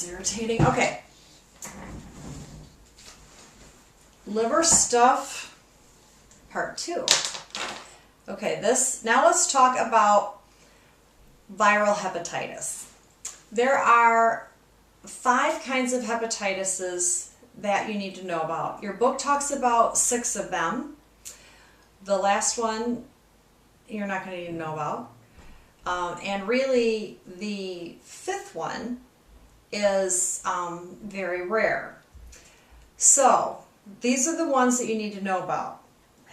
irritating. Okay. Liver stuff, part 2. Okay, now let's talk about viral hepatitis. There are 5 kinds of hepatitis that you need to know about. Your book talks about 6 of them. The last one you're not going to need to know about. And really, the 5th one is very rare. So, these are the ones that you need to know about.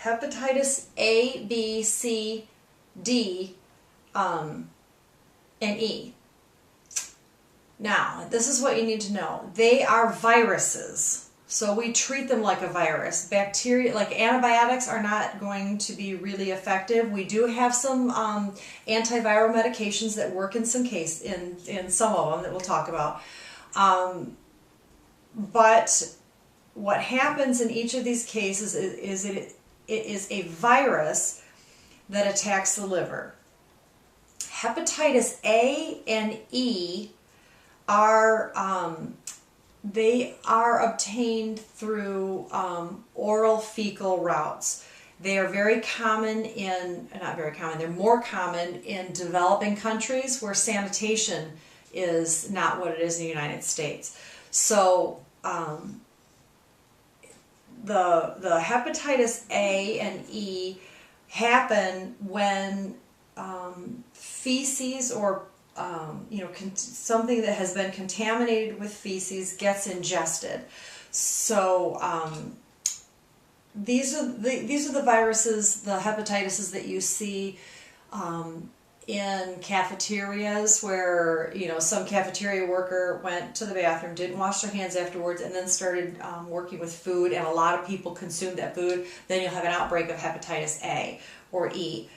Hepatitis A, B, C, D, and E. Now, this is what you need to know. They are viruses. So we treat them like a virus. Bacteria, like antibiotics, are not going to be really effective. We do have some antiviral medications that work in some in some of them that we'll talk about. But what happens in each of these cases is it is a virus that attacks the liver. Hepatitis A and E are they are obtained through oral fecal routes. They are very common they're more common in developing countries where sanitation is not what it is in the United States. So the hepatitis A and E happen when feces or something that has been contaminated with feces gets ingested. So these are the viruses, the hepatitis that you see in cafeterias where some cafeteria worker went to the bathroom, didn't wash their hands afterwards, and then started working with food, and a lot of people consumed that food. Then you'll have an outbreak of hepatitis A or E.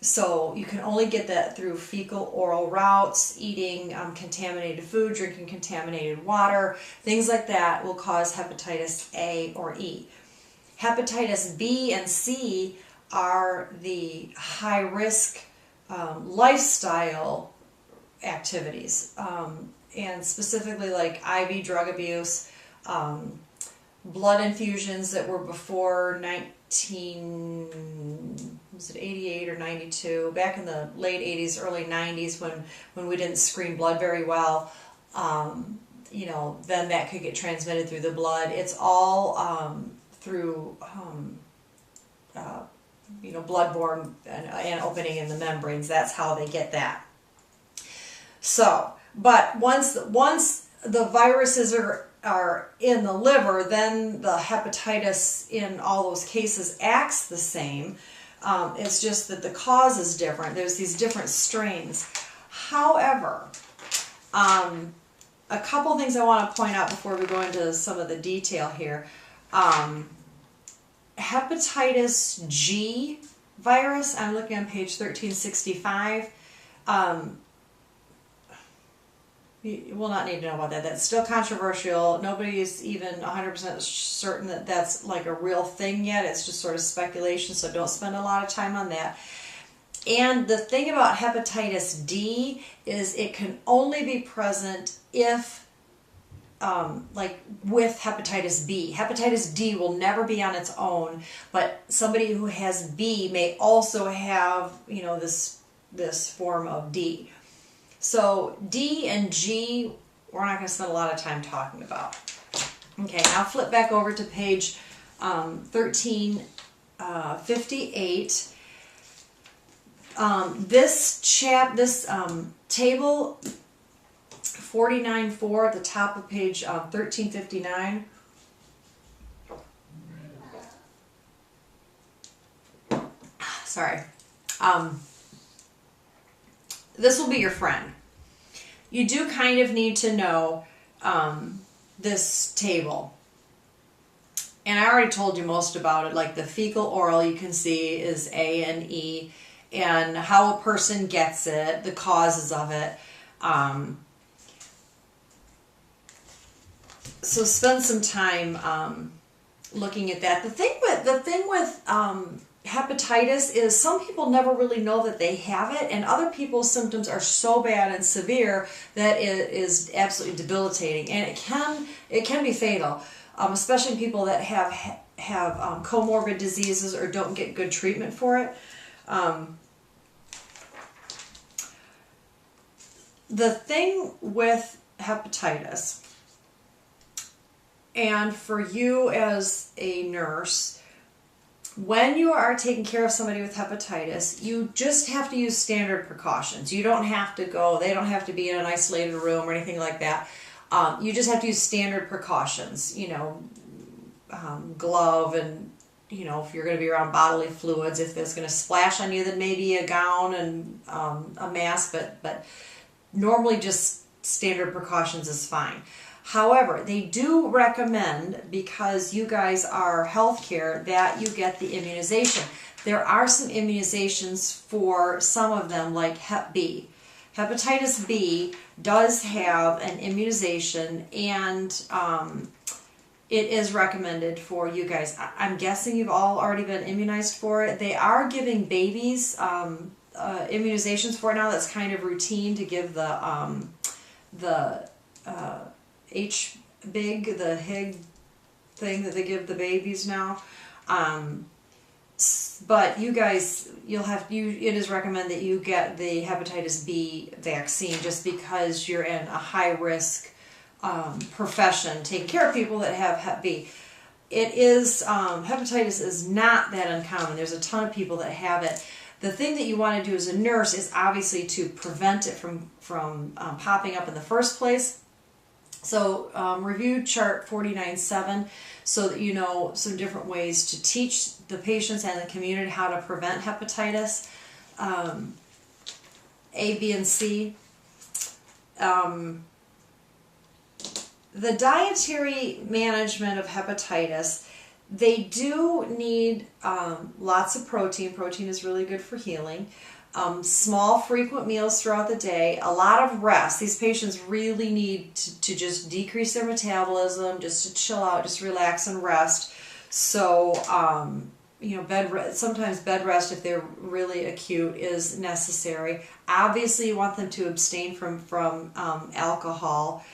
So you can only get that through fecal oral routes, eating contaminated food, drinking contaminated water, things like that will cause hepatitis A or E. Hepatitis B and C are the high-risk lifestyle activities, and specifically like IV drug abuse, blood infusions that were before 88 or 92, back in the late 80s, early 90s when we didn't screen blood very well, then that could get transmitted through the blood. It's all through bloodborne and opening in the membranes. That's how they get that. So, but once the viruses are in the liver, then the hepatitis in all those cases acts the same. It's just that the cause is different. There's these different strains. However, a couple things I want to point out before we go into some of the detail here. Hepatitis G virus, I'm looking on page 1365. You will not need to know about that. That's still controversial. Nobody is even 100% certain that that's like a real thing yet. It's just sort of speculation, so don't spend a lot of time on that. And the thing about hepatitis D is it can only be present if, like with hepatitis B. Hepatitis D will never be on its own, but somebody who has B may also have, this form of D. So D and G, we're not going to spend a lot of time talking about. Okay, now flip back over to page 1358. This table 49.4 at the top of page 1359. Sorry. This will be your friend. You do kind of need to know this table. And I already told you most about it, like the fecal oral you can see is A and E, and how a person gets it, the causes of it. So spend some time looking at that. The thing with hepatitis is, some people never really know that they have it, and other people's symptoms are so bad and severe that it is absolutely debilitating, and it can be fatal, especially in people that have comorbid diseases or don't get good treatment for it. The thing with hepatitis, and for you as a nurse, when you are taking care of somebody with hepatitis, you just have to use standard precautions. You don't have to go, they don't have to be in an isolated room or anything like that. You just have to use standard precautions, you know, glove, and, you know, if you're going to be around bodily fluids, if it's going to splash on you, then maybe a gown and a mask, but normally just standard precautions is fine. However, they do recommend, because you guys are healthcare, that you get the immunization. There are some immunizations for some of them, like Hep B. Hepatitis B does have an immunization, and it is recommended for you guys. I'm guessing you've all already been immunized for it. They are giving babies immunizations for it now. That's kind of routine to give the H-big, the HIG thing that they give the babies now. But you guys, it is recommended that you get the hepatitis B vaccine, just because you're in a high risk profession taking care of people that have Hep B. It is, hepatitis is not that uncommon. There's a ton of people that have it. The thing that you want to do as a nurse is obviously to prevent it from popping up in the first place. So review chart 49.7 so that you know some different ways to teach the patients and the community how to prevent hepatitis. A, B, and C. The dietary management of hepatitis, they do need lots of protein. Protein is really good for healing. Small, frequent meals throughout the day. A lot of rest. These patients really need to just decrease their metabolism, just to chill out, just relax and rest. So, you know, sometimes bed rest, if they're really acute, is necessary. Obviously, you want them to abstain from alcohol.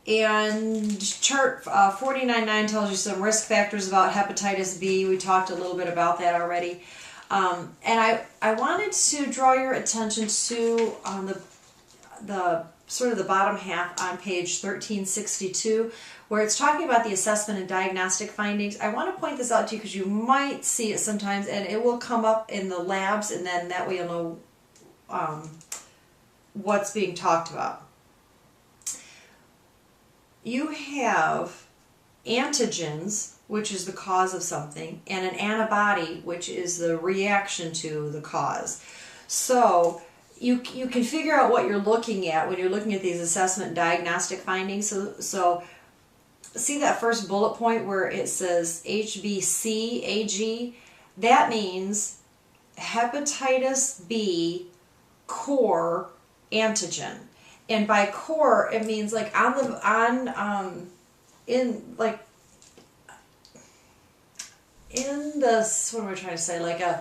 And chart 49.9 tells you some risk factors about hepatitis B. We talked a little bit about that already. And I wanted to draw your attention to the sort of the bottom half on page 1362, where it's talking about the assessment and diagnostic findings. I want to point this out to you because you might see it sometimes, and it will come up in the labs, and then that way you'll know what's being talked about. You have antigens, which is the cause of something, and an antibody, which is the reaction to the cause. So you can figure out what you're looking at when you're looking at these assessment and diagnostic findings. So see that first bullet point where it says HBCAG? That means hepatitis B core antigen. And by core, it means like in the, what am I trying to say? Like in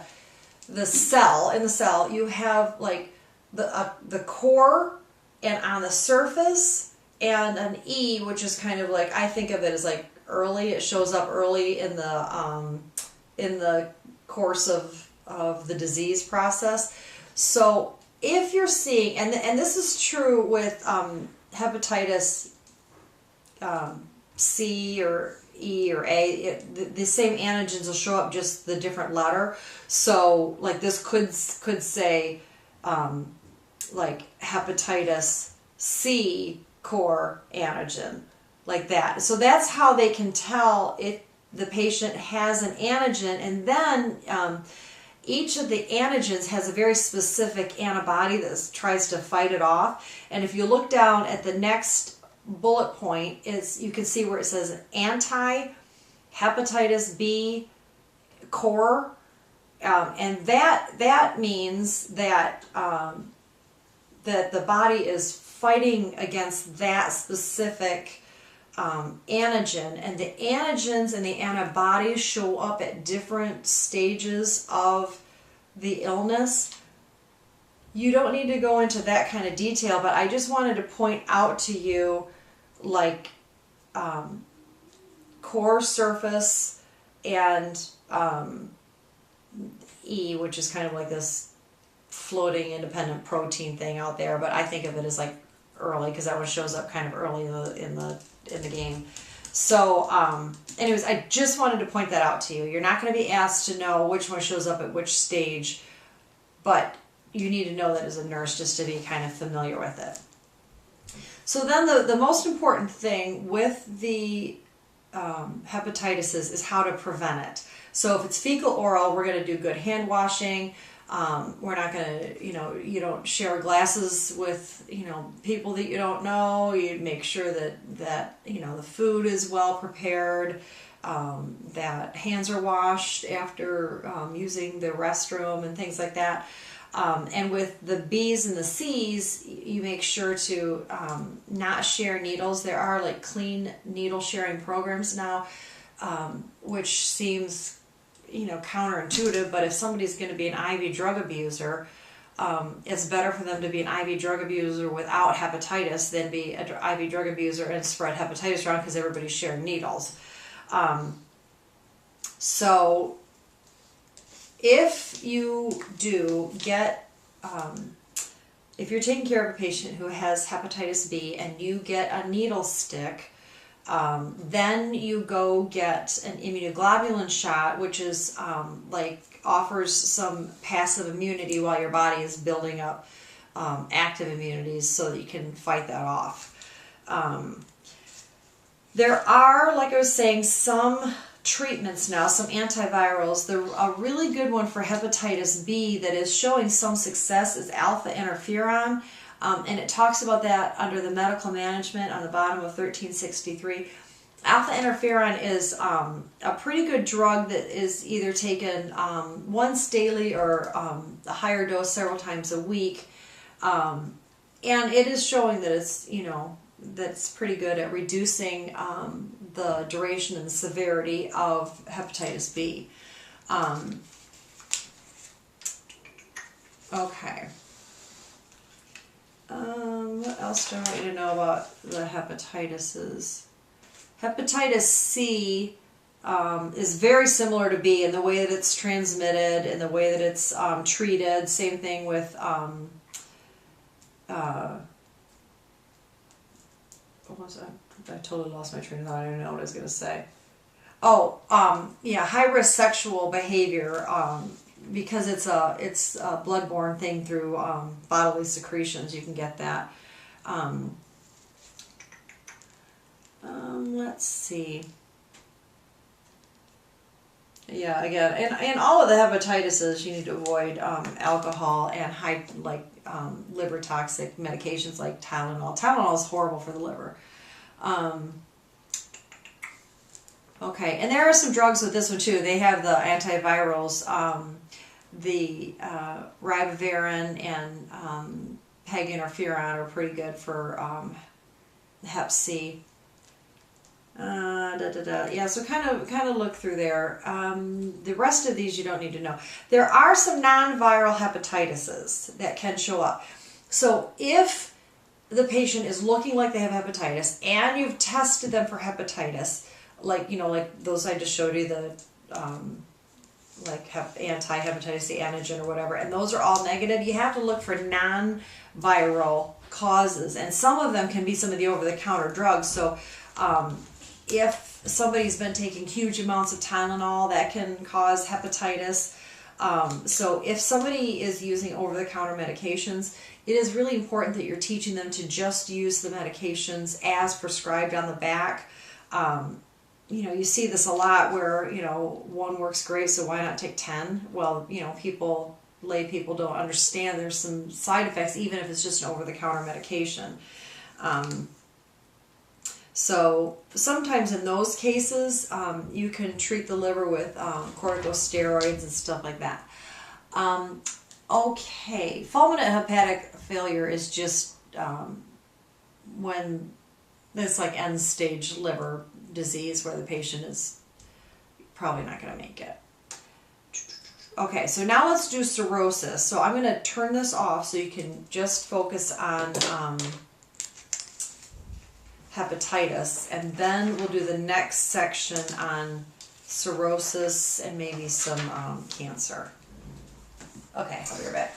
the cell, you have like the core, and on the surface, and an E, which is kind of like, I think of it as like early. It shows up early in the course of the disease process. So if you're seeing, and this is true with hepatitis C or E or A, the same antigens will show up, just the different letter. So like this could say like hepatitis C core antigen, like that. So that's how they can tell if the patient has an antigen, and then each of the antigens has a very specific antibody that tries to fight it off. And if you look down at the next bullet point, you can see where it says anti-hepatitis B core, and that means that that the body is fighting against that specific antigen, and the antigens and the antibodies show up at different stages of the illness. You don't need to go into that kind of detail, but I just wanted to point out to you, like, core surface and E, which is kind of like this floating independent protein thing out there, but I think of it as like early, because that one shows up kind of early in the game. So anyways, I just wanted to point that out to you. You're not going to be asked to know which one shows up at which stage, but you need to know that as a nurse, just to be kind of familiar with it. So then the most important thing with the hepatitis is how to prevent it. So if it's fecal oral, we're going to do good hand washing. We're not going to, you don't share glasses with, people that you don't know. You make sure that the food is well prepared, that hands are washed after using the restroom and things like that. And with the B's and the C's, you make sure to not share needles. There are like clean needle sharing programs now, which seems counterintuitive, but if somebody's going to be an IV drug abuser, it's better for them to be an IV drug abuser without hepatitis than be an IV drug abuser and spread hepatitis around, because everybody's sharing needles. So if you do get, if you're taking care of a patient who has hepatitis B and you get a needle stick, then you go get an immunoglobulin shot, which is offers some passive immunity while your body is building up active immunities so that you can fight that off. There are, like I was saying, some treatments now, some antivirals. A really good one for hepatitis B that is showing some success is alpha interferon. And it talks about that under the medical management on the bottom of 1363. Alpha interferon is a pretty good drug that is either taken once daily or a higher dose several times a week. And it is showing that it's, that's pretty good at reducing the duration and the severity of hepatitis B. Okay. What else do I want you to know about the hepatitis? Hepatitis C is very similar to B in the way that it's transmitted and the way that it's treated. Same thing with what was that? I totally lost my train of thought. I don't know what I was going to say. Oh, yeah, high-risk sexual behavior. Because it's a blood-borne thing through bodily secretions, you can get that. Let's see. Yeah, again, and all of the hepatitis, you need to avoid alcohol and liver toxic medications like Tylenol. Tylenol is horrible for the liver. Okay, and there are some drugs with this one too. They have the antivirals. The ribavirin and PEG interferon are pretty good for Hep C. Yeah, so kind of look through there. The rest of these you don't need to know. There are some non-viral hepatitises that can show up. So if the patient is looking like they have hepatitis and you've tested them for hepatitis, like those I just showed you, the anti-hepatitis C antigen or whatever, and those are all negative, you have to look for non-viral causes, and some of them can be some of the over-the-counter drugs. So if somebody's been taking huge amounts of Tylenol, that can cause hepatitis. So if somebody is using over-the-counter medications, it is really important that you're teaching them to just use the medications as prescribed on the back. You see this a lot where, one works great, so why not take 10? Well, lay people don't understand there's some side effects, even if it's just an over-the-counter medication. So sometimes in those cases, you can treat the liver with corticosteroids and stuff like that. Okay, fulminant hepatic failure is just when It's like end stage liver disease where the patient is probably not going to make it. Okay, so now let's do cirrhosis. So I'm going to turn this off so you can just focus on hepatitis, and then we'll do the next section on cirrhosis and maybe some cancer. Okay, I'll be right back.